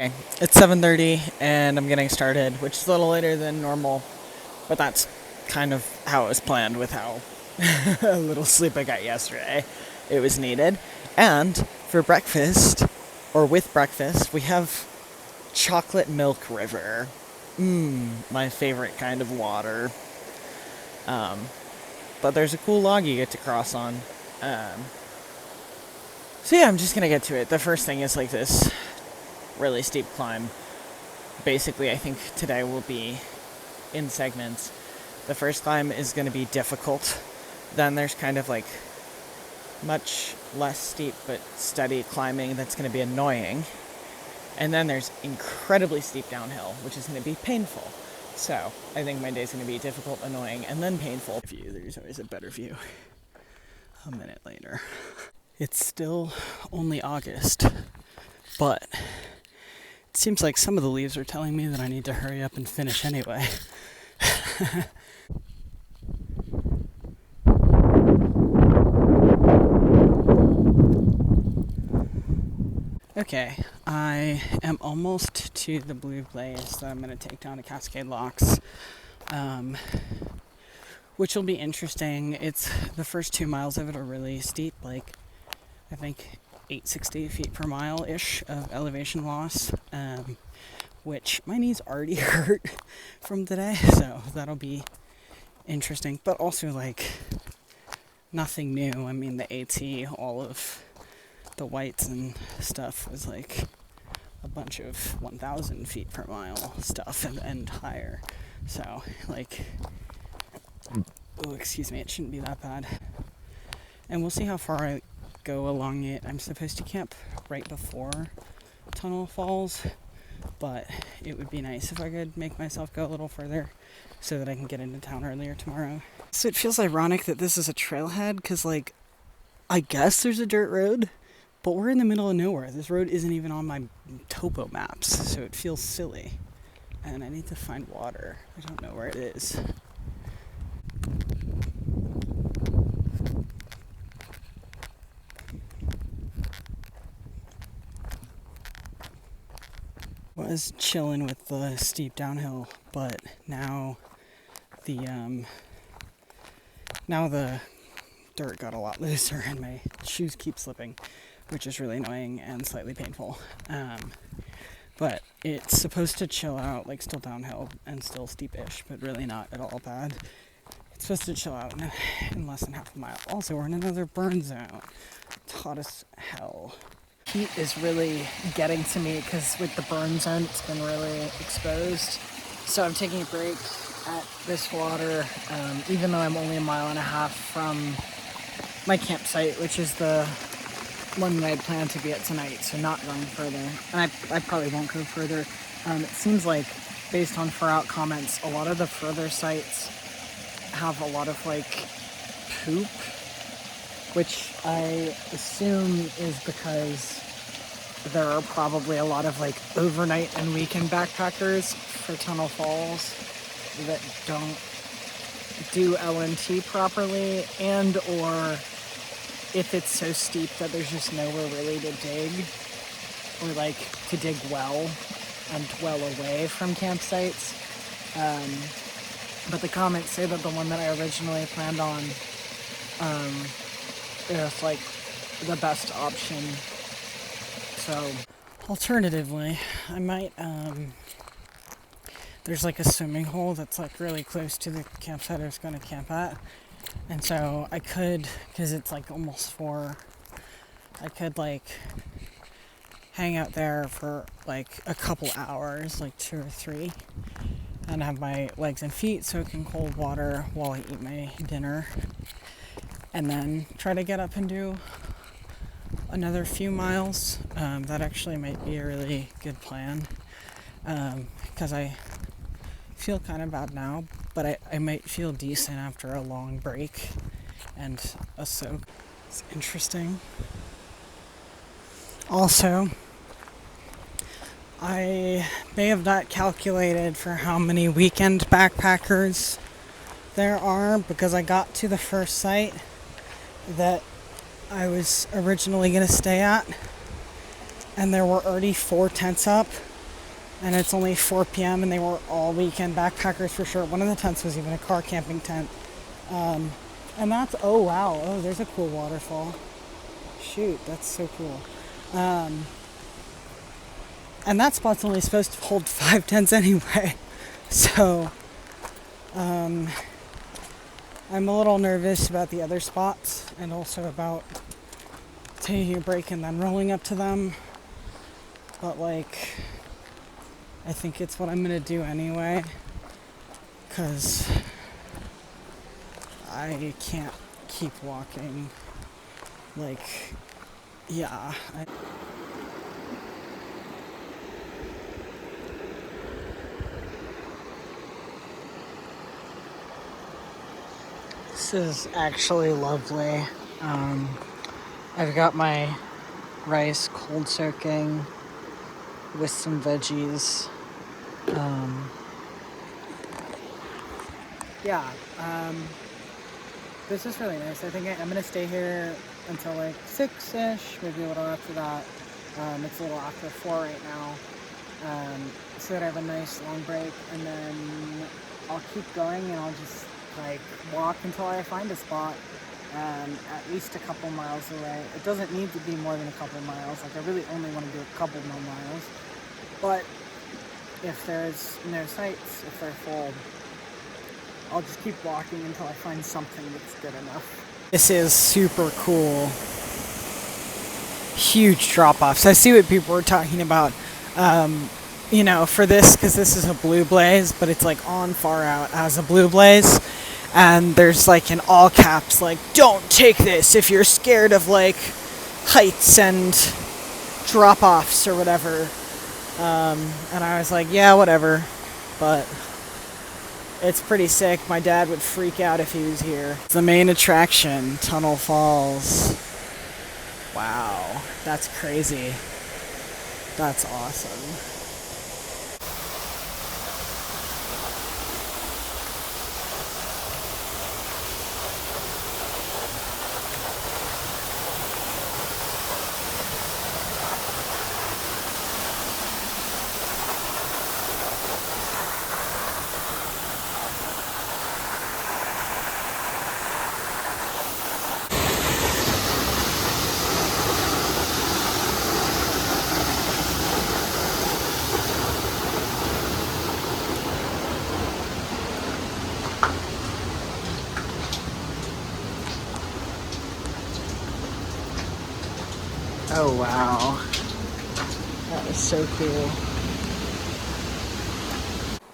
Okay, it's 7:30 and I'm getting started, which is a little later than normal, but that's kind of how it was planned with how little sleep I got yesterday. It was needed. And for breakfast, or with breakfast, we have chocolate milk river. My favorite kind of water. But there's a cool log you get to cross on. So yeah, I'm just gonna get to it. The first thing is like this really steep climb. Basically, I think today will be in segments. The first climb is going to be difficult. Then there's kind of like much less steep but steady climbing that's going to be annoying. And then there's incredibly steep downhill, which is going to be painful. So I think my day's going to be difficult, annoying, and then painful. There's always a better view. A minute later. It's still only August, but it seems like some of the leaves are telling me that I need to hurry up and finish anyway. Okay, I am almost to the blue blaze that I'm going to take down to Cascade Locks, which will be interesting. It's the first 2 miles of it are really steep, like I think 860 feet per mile-ish of elevation loss, which my knees already hurt from today, so that'll be interesting, but also like nothing new. I mean, the AT, all of the whites and stuff was like a bunch of 1,000 feet per mile stuff and higher, so like, oh, excuse me, it shouldn't be that bad. And we'll see how far I go along it. I'm supposed to camp right before Tunnel Falls, but it would be nice if I could make myself go a little further so that I can get into town earlier tomorrow. So it feels ironic that this is a trailhead, because like, I guess there's a dirt road, but we're in the middle of nowhere. This road isn't even on my topo maps, so it feels silly. And I need to find water. I don't know where it is. Was chilling with the steep downhill, but now the dirt got a lot looser and my shoes keep slipping, which is really annoying and slightly painful. But it's supposed to chill out, like still downhill and still steep-ish, but really not at all bad. It's supposed to chill out in less than half a mile. Also, we're in another burn zone. It's hot as hell. Heat is really getting to me because with the burn zone, it's been really exposed. So I'm taking a break at this water, even though I'm only a mile and a half from my campsite, which is the one that I plan to be at tonight, so not going further. And I probably won't go further. It seems like, based on far out comments, a lot of the further sites have a lot of like poop, which I assume is because there are probably a lot of like overnight and weekend backpackers for Tunnel Falls that don't do LNT properly, and or if it's so steep that there's just nowhere really to dig, or like to dig well and well away from campsites. But the comments say that the one that I originally planned on is like the best option. So alternatively, I might there's like a swimming hole that's like really close to the campsite I was going to camp at, and so I could, because it's like almost 4, I could like hang out there for like a couple hours, like 2 or 3, and have my legs and feet soak in cold water while I eat my dinner, and then try to get up and do another few miles. That actually might be a really good plan, because I feel kind of bad now, but I might feel decent after a long break and a soak. It's interesting. Also, I may have not calculated for how many weekend backpackers there are, because I got to the first site that I was originally going to stay at, and there were already 4 tents up, And it's only 4 p.m. and they were all weekend backpackers for sure. One of the tents was even a car camping tent. And that's, oh wow, oh there's a cool waterfall. Shoot, that's so cool. And that spot's only supposed to hold 5 tents anyway. So, I'm a little nervous about the other spots and also about taking a break and then rolling up to them. But like, I think it's what I'm gonna do anyway, because I can't keep walking. Like, yeah. This is actually lovely. I've got my rice cold soaking with some veggies. Yeah, this is really nice. I think I'm gonna stay here until like 6-ish, maybe a little after that. It's a little after 4 right now. So that I have a nice long break, and then I'll keep going and I'll just like walk until I find a spot, at least a couple miles away. It doesn't need to be more than a couple miles. Like I really only want to do a couple more miles. But if there's no sights, if they're full, I'll just keep walking until I find something that's good enough. This is super cool. Huge drop-offs. I see what people were talking about. You know, for this, because this is a blue blaze, but it's like on far out as a blue blaze, and there's like in all caps like, don't take this if you're scared of like heights and drop-offs or whatever. And I was like, yeah, whatever, but it's pretty sick. My dad would freak out if he was here. It's the main attraction, Tunnel Falls. Wow, that's crazy. That's awesome. Oh wow, that is so cool.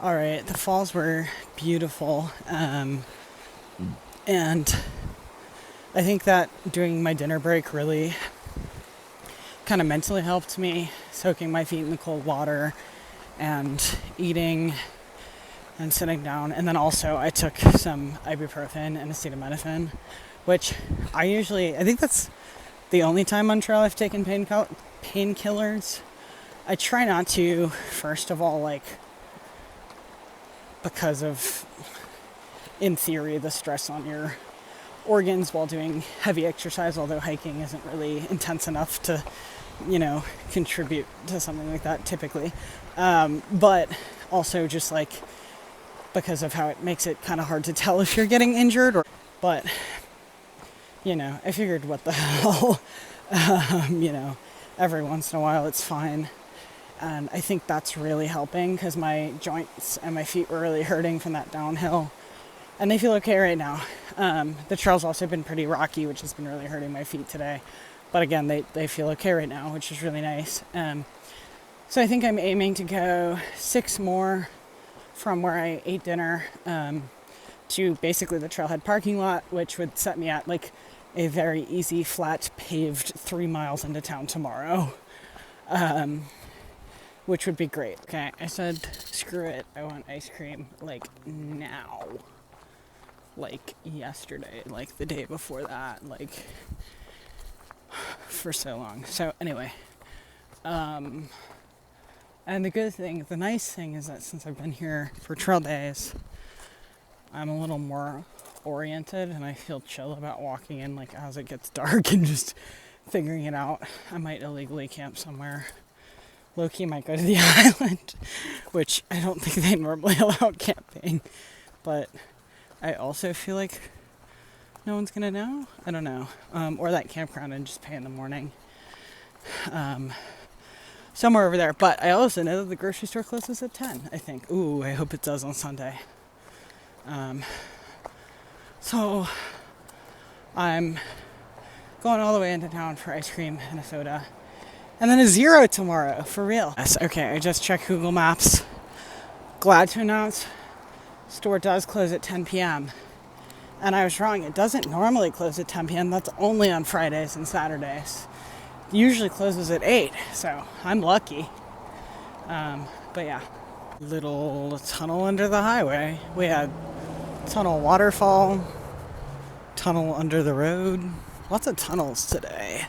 All right, the falls were beautiful, and I think that doing my dinner break really kind of mentally helped me, soaking my feet in the cold water and eating and sitting down. And then also I took some ibuprofen and acetaminophen, which I think that's the only time on trail I've taken painkillers. I try not to, first of all, like, because of, in theory, the stress on your organs while doing heavy exercise, although hiking isn't really intense enough to, you know, contribute to something like that typically. But also just like because of how it makes it kind of hard to tell if you're getting injured, but you know, I figured what the hell, you know, every once in a while it's fine. And I think that's really helping because my joints and my feet were really hurting from that downhill. And they feel okay right now. The trail's also been pretty rocky, which has been really hurting my feet today. But again, they feel okay right now, which is really nice. So I think I'm aiming to go 6 more from where I ate dinner to basically the trailhead parking lot, which would set me at like a very easy, flat, paved 3 miles into town tomorrow, which would be great. Okay, I said, screw it, I want ice cream, like, now. Like, yesterday, like, the day before that, like, for so long. So, anyway, and the nice thing is that since I've been here for trail days, I'm a little more oriented and I feel chill about walking in like as it gets dark and just figuring it out. I might illegally camp somewhere, low-key might go to the island, which I don't think they normally allow camping. But I also feel like no one's gonna know. I don't know. Or that campground and just pay in the morning. Somewhere over there. But I also know that the grocery store closes at 10, I think. Ooh, I hope it does on Sunday. So I'm going all the way into town for ice cream and a soda. And then a 0 tomorrow, for real. Yes, okay, I just checked Google Maps. Glad to announce, store does close at 10 p.m. And I was wrong, it doesn't normally close at 10 p.m. That's only on Fridays and Saturdays. It usually closes at 8, so I'm lucky. But yeah, little tunnel under the highway. We had tunnel waterfall, tunnel under the road. Lots of tunnels today.